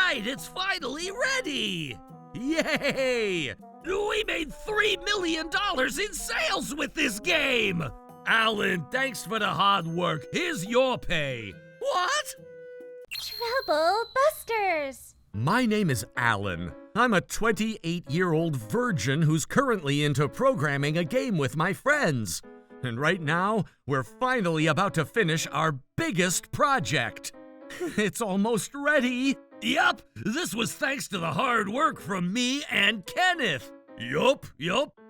right, it's finally ready! Yay! We made $3 million in sales with this game! Alan, thanks for the hard work. Here's your pay. What? Trouble Busters! My name is Alan. I'm a 28-year-old virgin who's currently into programming a game with my friends. And right now, we're finally about to finish our biggest project. It's almost ready. Yup, this was thanks to the hard work from me and Kenneth. Yup.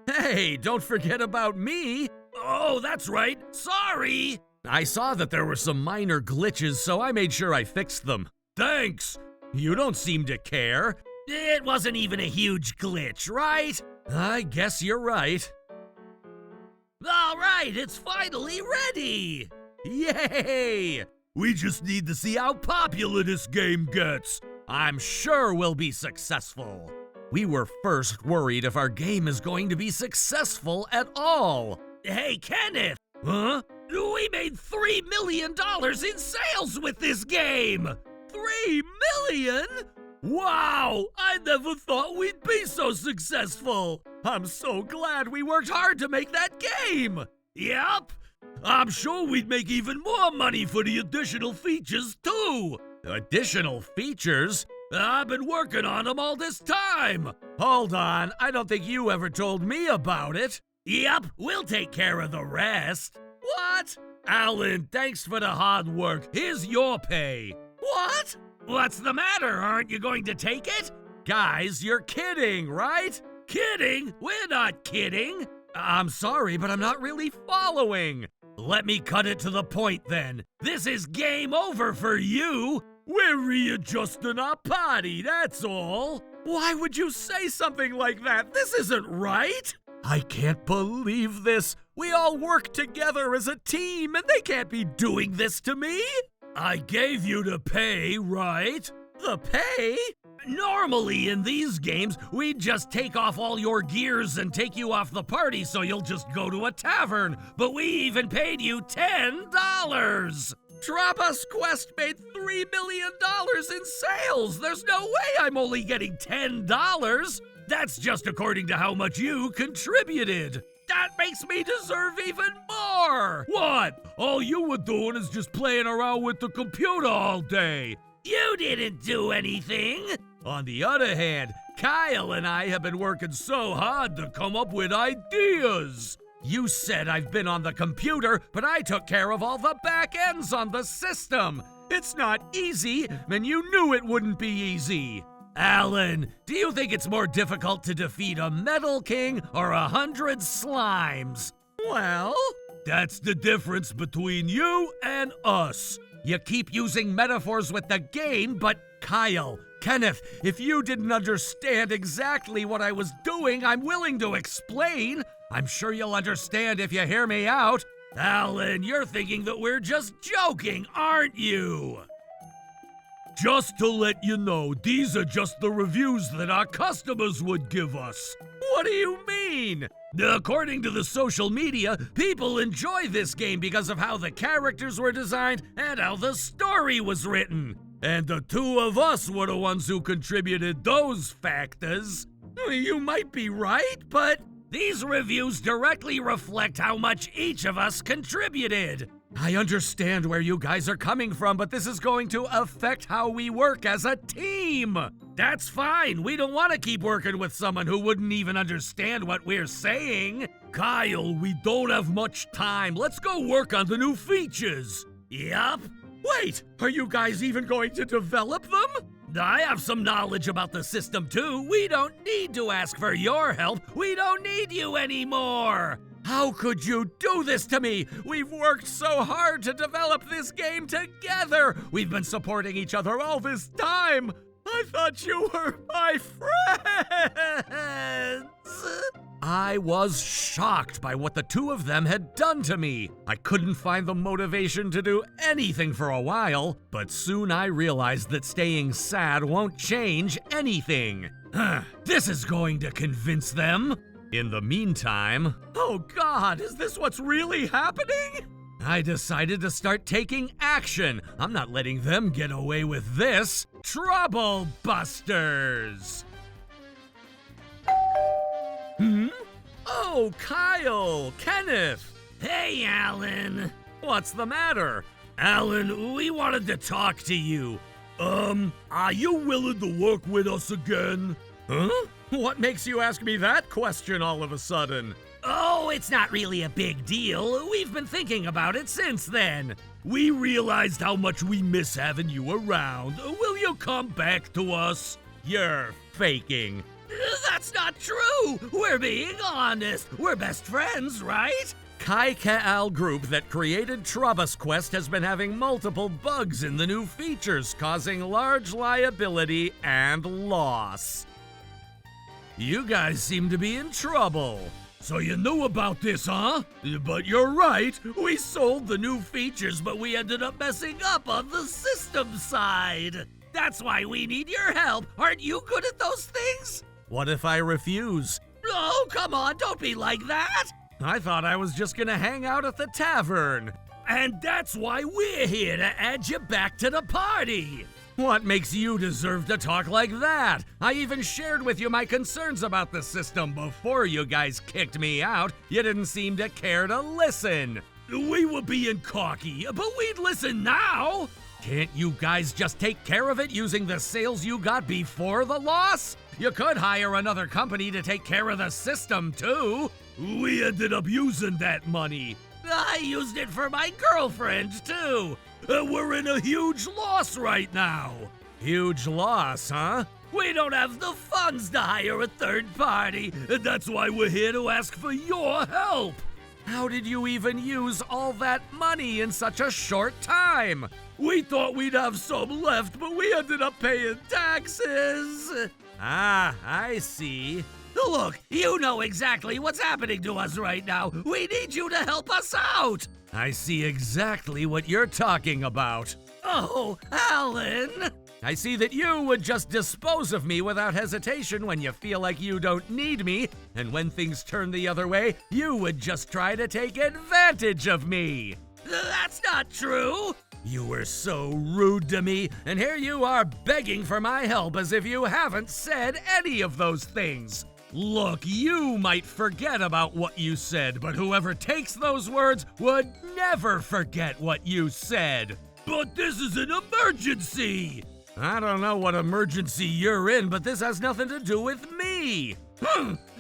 Hey, don't forget about me. Oh, that's right. Sorry. I saw that there were some minor glitches, so I made sure I fixed them. Thanks. You don't seem to care. It wasn't even a huge glitch, right? I guess you're right. All right, it's finally ready. Yay! We just need to see how popular this game gets. I'm sure we'll be successful. We were first worried if our game is going to be successful at all. Hey, Kenneth. Huh? We made $3 million in sales with this game. 3 million? Wow, I never thought we'd be so successful. I'm so glad we worked hard to make that game. Yep. I'm sure we'd make even more money for the additional features, too. Additional features? I've been working on them all this time. Hold on, I don't think you ever told me about it. Yep, we'll take care of the rest. What? Alan, thanks for the hard work. Here's your pay. What? What's the matter? Aren't you going to take it? Guys, you're kidding, right? Kidding? We're not kidding. I'm sorry, but I'm not really following. Let me cut it to the point then. This is game over for you. We're readjusting our party, that's all. Why would you say something like that? This isn't right. I can't believe this. We all work together as a team, and they can't be doing this to me. I gave you the pay, right? The pay? Normally in these games, we'd just take off all your gears and take you off the party so you'll just go to a tavern. But we even paid you $10. Trapa's Quest made $3 million in sales. There's no way I'm only getting $10. That's just according to how much you contributed. That makes me deserve even more. What? All you were doing is just playing around with the computer all day. You didn't do anything. On the other hand, Kyle and I have been working so hard to come up with ideas. You said I've been on the computer, but I took care of all the back ends on the system. It's not easy, and you knew it wouldn't be easy. Alan, do you think it's more difficult to defeat a Metal King or 100 slimes? Well, that's the difference between you and us. You keep using metaphors with the game, but Kyle, Kenneth, if you didn't understand exactly what I was doing, I'm willing to explain. I'm sure you'll understand if you hear me out. Alan, you're thinking that we're just joking, aren't you? Just to let you know, these are just the reviews that our customers would give us. What do you mean? According to the social media, people enjoy this game because of how the characters were designed and how the story was written. And the two of us were the ones who contributed those factors. You might be right, but these reviews directly reflect how much each of us contributed. I understand where you guys are coming from, but this is going to affect how we work as a team. That's fine. We don't want to keep working with someone who wouldn't even understand what we're saying. Kyle, we don't have much time. Let's go work on the new features. Yup. Wait, are you guys even going to develop them? I have some knowledge about the system too. We don't need to ask for your help. We don't need you anymore. How could you do this to me? We've worked so hard to develop this game together. We've been supporting each other all this time. I thought you were my friends. I was shocked by what the two of them had done to me. I couldn't find the motivation to do anything for a while, but soon I realized that staying sad won't change anything. This is going to convince them. In the meantime... Oh God, is this what's really happening? I decided to start taking action. I'm not letting them get away with this. Trouble Busters! Oh, Kyle! Kenneth! Hey, Alan. What's the matter? Alan, we wanted to talk to you. Are you willing to work with us again? Huh? What makes you ask me that question all of a sudden? Oh, it's not really a big deal. We've been thinking about it since then. We realized how much we miss having you around. Will you come back to us? You're faking. That's not true. We're being honest. We're best friends, right? Kai Kaal group that created Trouble Quest has been having multiple bugs in the new features, causing large liability and loss. You guys seem to be in trouble. So you knew about this, huh? But you're right. We sold the new features, but we ended up messing up on the system side. That's why we need your help. Aren't you good at those things? What if I refuse? Oh, come on, don't be like that. I thought I was just gonna hang out at the tavern. And that's why we're here to add you back to the party. What makes you deserve to talk like that? I even shared with you my concerns about the system before you guys kicked me out. You didn't seem to care to listen. We were being cocky, but we'd listen now. Can't you guys just take care of it using the sales you got before the loss? You could hire another company to take care of the system, too. We ended up using that money. I used it for my girlfriend, too. We're in a huge loss right now. Huge loss, huh? We don't have the funds to hire a third party, and that's why we're here to ask for your help. How did you even use all that money in such a short time? We thought we'd have some left, but we ended up paying taxes. Ah, I see. Look, you know exactly what's happening to us right now. We need you to help us out. I see exactly what you're talking about. Oh, Alan. I see that you would just dispose of me without hesitation when you feel like you don't need me, and when things turn the other way, you would just try to take advantage of me. That's not true. You were so rude to me, and here you are begging for my help as if you haven't said any of those things. Look, you might forget about what you said, but whoever takes those words would never forget what you said. But this is an emergency. I don't know what emergency you're in, but this has nothing to do with me.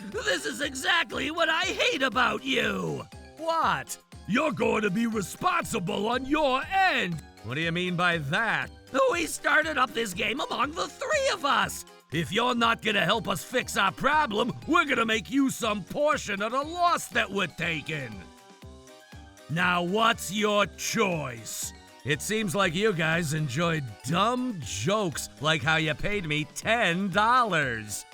This is exactly what I hate about you. What? You're going to be responsible on your end. What do you mean by that? We started up this game among the three of us. If you're not gonna help us fix our problem, we're gonna make you some portion of the loss that we're taking. Now, what's your choice? It seems like you guys enjoyed dumb jokes, like how you paid me $10.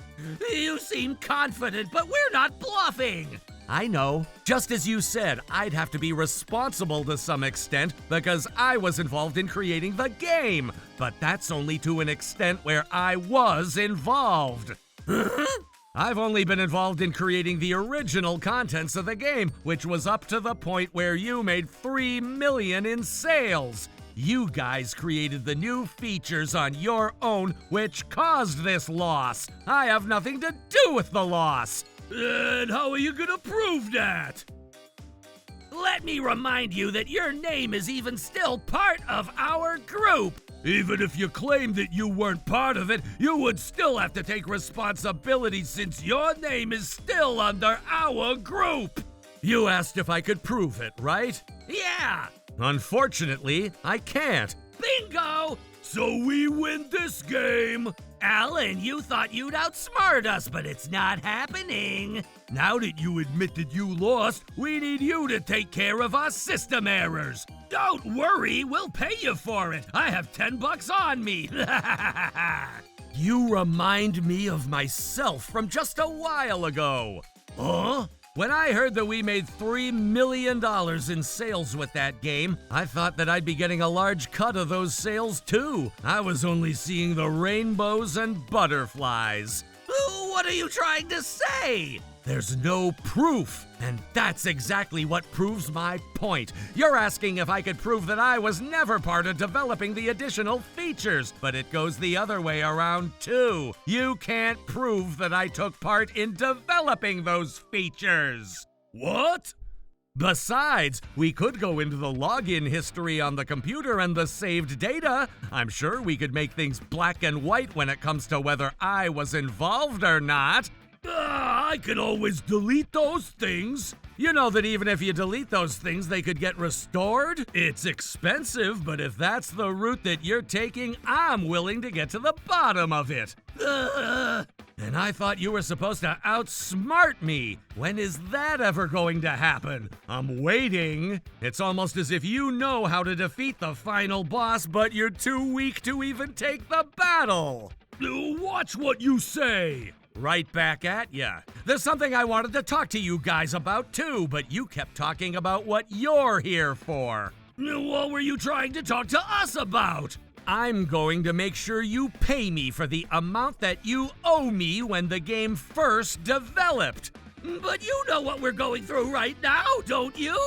You seem confident, but we're not bluffing. I know. Just as you said, I'd have to be responsible to some extent because I was involved in creating the game. But that's only to an extent where I was involved. I've only been involved in creating the original contents of the game, which was up to the point where you made $3 million in sales. You guys created the new features on your own, which caused this loss. I have nothing to do with the loss. And how are you gonna prove that? Let me remind you that your name is even still part of our group. Even if you claimed that you weren't part of it, you would still have to take responsibility since your name is still under our group. You asked if I could prove it, right? Yeah. Unfortunately, I can't. Bingo! So we win this game. Alan, you thought you'd outsmart us, but it's not happening. Now that you admit that you lost, we need you to take care of our system errors. Don't worry, we'll pay you for it. I have $10 on me. You remind me of myself from just a while ago. Huh? When I heard that we made $3 million in sales with that game, I thought that I'd be getting a large cut of those sales too. I was only seeing the rainbows and butterflies. What are you trying to say? There's no proof, and that's exactly what proves my point. You're asking if I could prove that I was never part of developing the additional features, but it goes the other way around too. You can't prove that I took part in developing those features. What? Besides, we could go into the login history on the computer and the saved data. I'm sure we could make things black and white when it comes to whether I was involved or not. I can always delete those things. You know that even if you delete those things, they could get restored? It's expensive, but if that's the route that you're taking, I'm willing to get to the bottom of it. And I thought you were supposed to outsmart me. When is that ever going to happen? I'm waiting. It's almost as if you know how to defeat the final boss, but you're too weak to even take the battle. Watch what you say. Right back at ya. There's something I wanted to talk to you guys about too, but you kept talking about what you're here for. What were you trying to talk to us about? I'm going to make sure you pay me for the amount that you owe me when the game first developed. But you know what we're going through right now, don't you?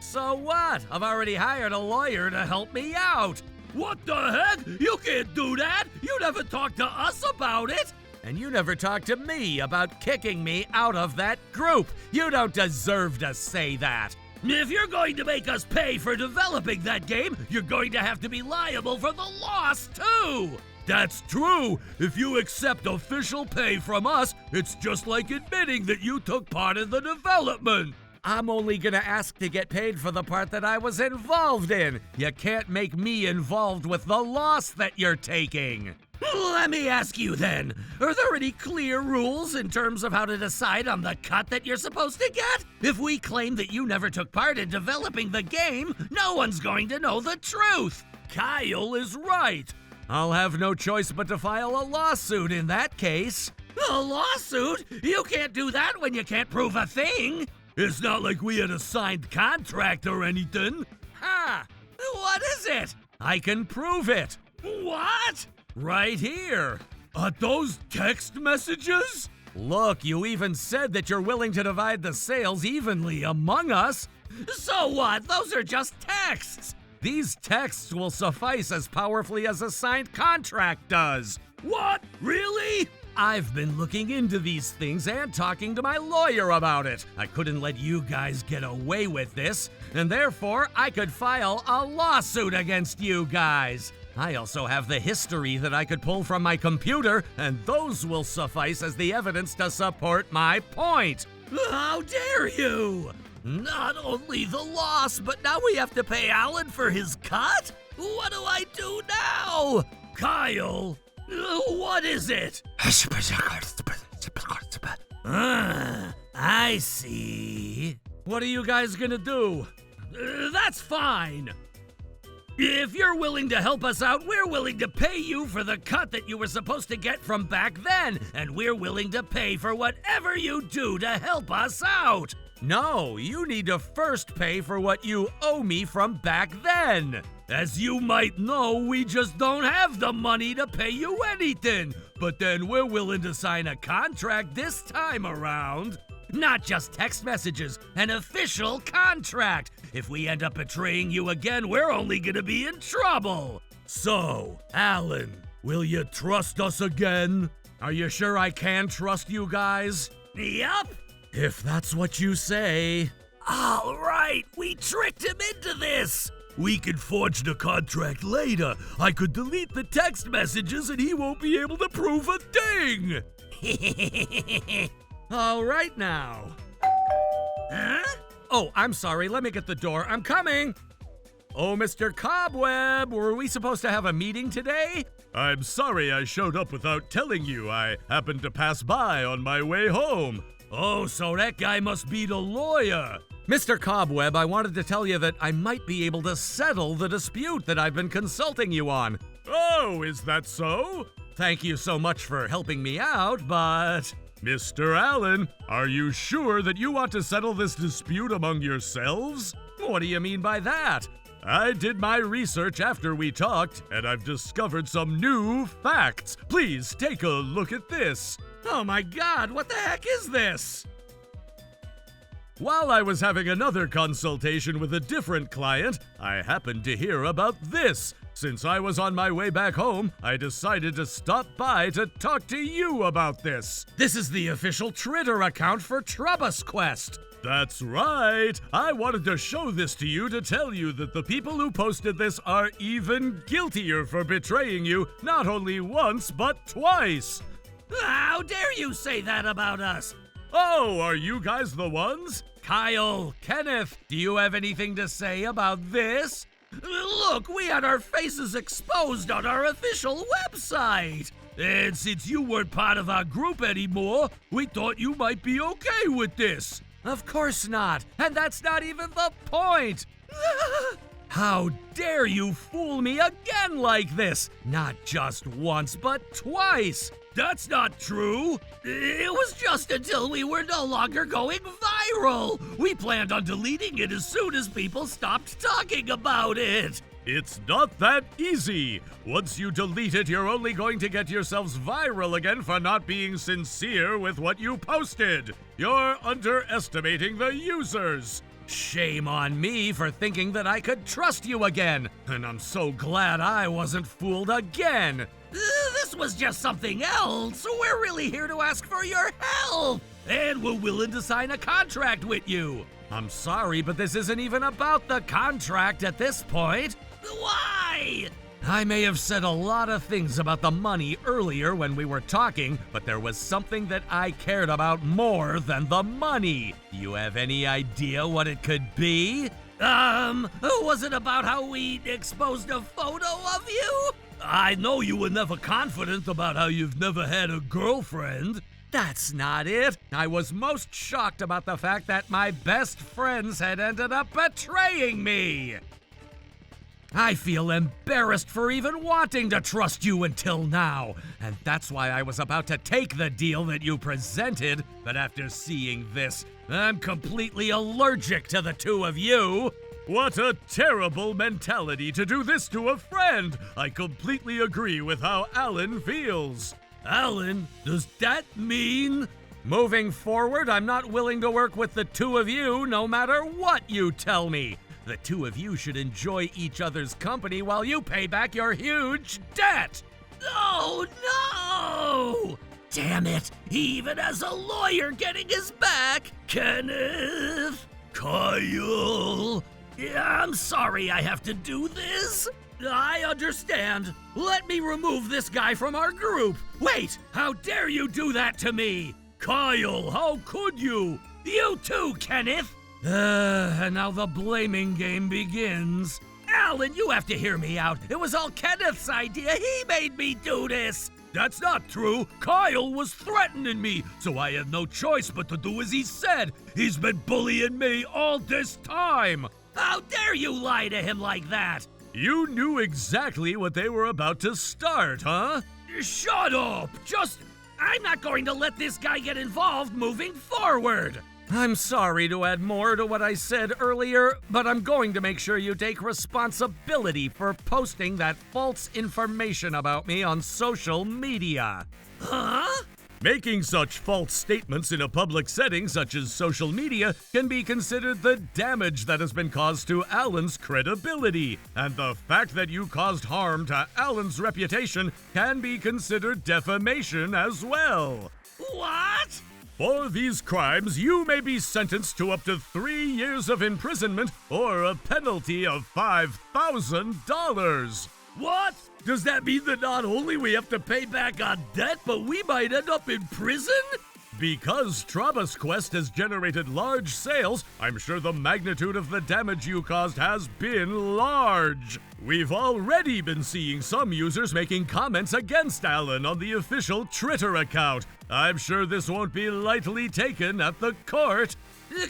So what? I've already hired a lawyer to help me out. What the heck? You can't do that! You never talked to us about it! And you never talked to me about kicking me out of that group. You don't deserve to say that. If you're going to make us pay for developing that game, you're going to have to be liable for the loss, too! That's true! If you accept official pay from us, it's just like admitting that you took part in the development. I'm only gonna ask to get paid for the part that I was involved in. You can't make me involved with the loss that you're taking. Let me ask you then, are there any clear rules in terms of how to decide on the cut that you're supposed to get? If we claim that you never took part in developing the game, no one's going to know the truth. Kyle is right. I'll have no choice but to file a lawsuit in that case. A lawsuit? You can't do that when you can't prove a thing. It's not like we had a signed contract or anything. Ha! What is it? I can prove it. What? Right here. Are those text messages? Look, you even said that you're willing to divide the sales evenly among us. So what? Those are just texts. These texts will suffice as powerfully as a signed contract does. What? Really? I've been looking into these things and talking to my lawyer about it. I couldn't let you guys get away with this, and therefore I could file a lawsuit against you guys. I also have the history that I could pull from my computer, and those will suffice as the evidence to support my point. How dare you! Not only the loss, but now we have to pay Alan for his cut? What do I do now? Kyle, what is it? I see. What are you guys gonna do? That's fine. If you're willing to help us out, we're willing to pay you for the cut that you were supposed to get from back then, and we're willing to pay for whatever you do to help us out. No, you need to first pay for what you owe me from back then. As you might know, we just don't have the money to pay you anything, but then we're willing to sign a contract this time around. Not just text messages, an official contract. If we end up betraying you again, we're only gonna be in trouble. So, Alan, will you trust us again? Are you sure I can trust you guys? Yup. If that's what you say. All right, we tricked him into this. We can forge the contract later. I could delete the text messages and he won't be able to prove a thing. All right now. Huh? Oh, I'm sorry. Let me get the door. I'm coming. Oh, Mr. Cobweb, were we supposed to have a meeting today? I'm sorry I showed up without telling you. I happened to pass by on my way home. Oh, so that guy must be the lawyer. Mr. Cobweb, I wanted to tell you that I might be able to settle the dispute that I've been consulting you on. Oh, is that so? Thank you so much for helping me out, but... Mr. Allen, are you sure that you want to settle this dispute among yourselves? What do you mean by that? I did my research after we talked, and I've discovered some new facts. Please take a look at this. Oh my God, what the heck is this? While I was having another consultation with a different client, I happened to hear about this. Since I was on my way back home, I decided to stop by to talk to you about this. This is the official Twitter account for Troubles Quest. That's right! I wanted to show this to you to tell you that the people who posted this are even guiltier for betraying you, not only once, but twice! How dare you say that about us? Oh, are you guys the ones? Kyle, Kenneth, do you have anything to say about this? Look, we had our faces exposed on our official website. And since you weren't part of our group anymore, we thought you might be okay with this. Of course not, and that's not even the point! How dare you fool me again like this? Not just once, but twice! That's not true. It was just until we were no longer going viral. We planned on deleting it as soon as people stopped talking about it. It's not that easy. Once you delete it, you're only going to get yourselves viral again for not being sincere with what you posted. You're underestimating the users. Shame on me for thinking that I could trust you again. And I'm so glad I wasn't fooled again. This was just something else. We're really here to ask for your help. And we're willing to sign a contract with you. I'm sorry, but this isn't even about the contract at this point. Why? I may have said a lot of things about the money earlier when we were talking, but there was something that I cared about more than the money. Do you have any idea what it could be? Was it about how we exposed a photo of you? I know you were never confident about how you've never had a girlfriend. That's not it. I was most shocked about the fact that my best friends had ended up betraying me. I feel embarrassed for even wanting to trust you until now, and that's why I was about to take the deal that you presented, but after seeing this, I'm completely allergic to the two of you. What a terrible mentality to do this to a friend! I completely agree with how Alan feels. Alan, does that mean? Moving forward, I'm not willing to work with the two of you no matter what you tell me. The two of you should enjoy each other's company while you pay back your huge debt. Oh, no! Damn it, he even has a lawyer getting his back. Kenneth, Kyle. Yeah, I'm sorry I have to do this. I understand. Let me remove this guy from our group. Wait, how dare you do that to me? Kyle, how could you? You too, Kenneth. And now the blaming game begins. Alan, you have to hear me out. It was all Kenneth's idea. He made me do this. That's not true. Kyle was threatening me, so I had no choice but to do as he said. He's been bullying me all this time. How dare you lie to him like that? You knew exactly what they were about to start, huh? Shut up! I'm not going to let this guy get involved moving forward. I'm sorry to add more to what I said earlier, but I'm going to make sure you take responsibility for posting that false information about me on social media. Huh? Making such false statements in a public setting such as social media can be considered the damage that has been caused to Alan's credibility, and the fact that you caused harm to Alan's reputation can be considered defamation as well. What? For these crimes, you may be sentenced to up to 3 years of imprisonment or a penalty of $5,000. What? Does that mean that not only we have to pay back our debt, but we might end up in prison? Because Troubles Quest has generated large sales, I'm sure the magnitude of the damage you caused has been large. We've already been seeing some users making comments against Alan on the official Twitter account. I'm sure this won't be lightly taken at the court.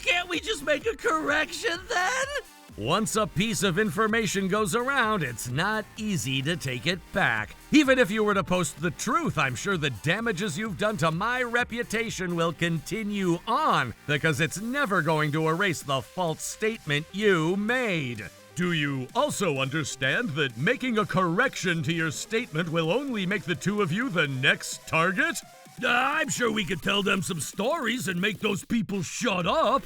Can't we just make a correction then? Once a piece of information goes around, it's not easy to take it back. Even if you were to post the truth, I'm sure the damages you've done to my reputation will continue on, because it's never going to erase the false statement you made. Do you also understand that making a correction to your statement will only make the two of you the next target? I'm sure we could tell them some stories and make those people shut up.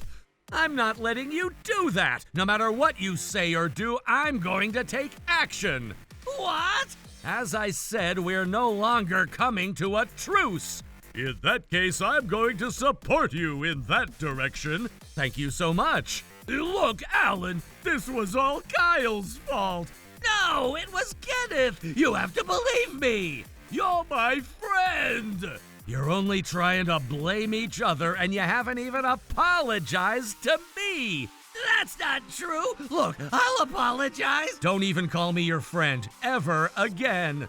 I'm not letting you do that. No matter what you say or do, I'm going to take action. What? As I said, we're no longer coming to a truce. In that case, I'm going to support you in that direction. Thank you so much. Look, Alan, this was all Kyle's fault. No, it was Kenneth. You have to believe me. You're my friend. You're only trying to blame each other, and you haven't even apologized to me. That's not true. Look, I'll apologize. Don't even call me your friend ever again.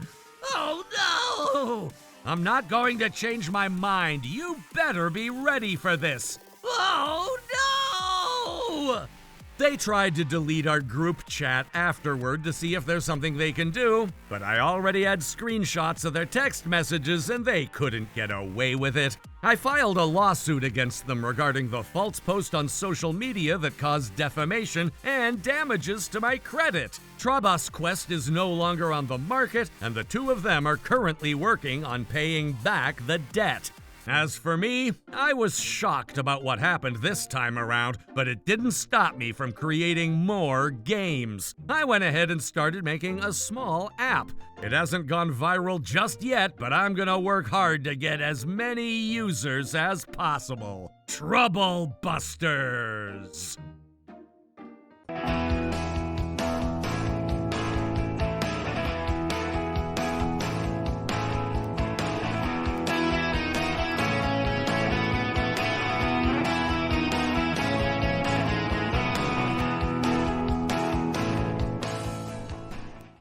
Oh, no. I'm not going to change my mind. You better be ready for this. Oh, no. They tried to delete our group chat afterward to see if there's something they can do, but I already had screenshots of their text messages and they couldn't get away with it. I filed a lawsuit against them regarding the false post on social media that caused defamation and damages to my credit. Trabas Quest is no longer on the market, and the two of them are currently working on paying back the debt. As for me, I was shocked about what happened this time around, but it didn't stop me from creating more games. I went ahead and started making a small app. It hasn't gone viral just yet, but I'm gonna work hard to get as many users as possible. Trouble Busters!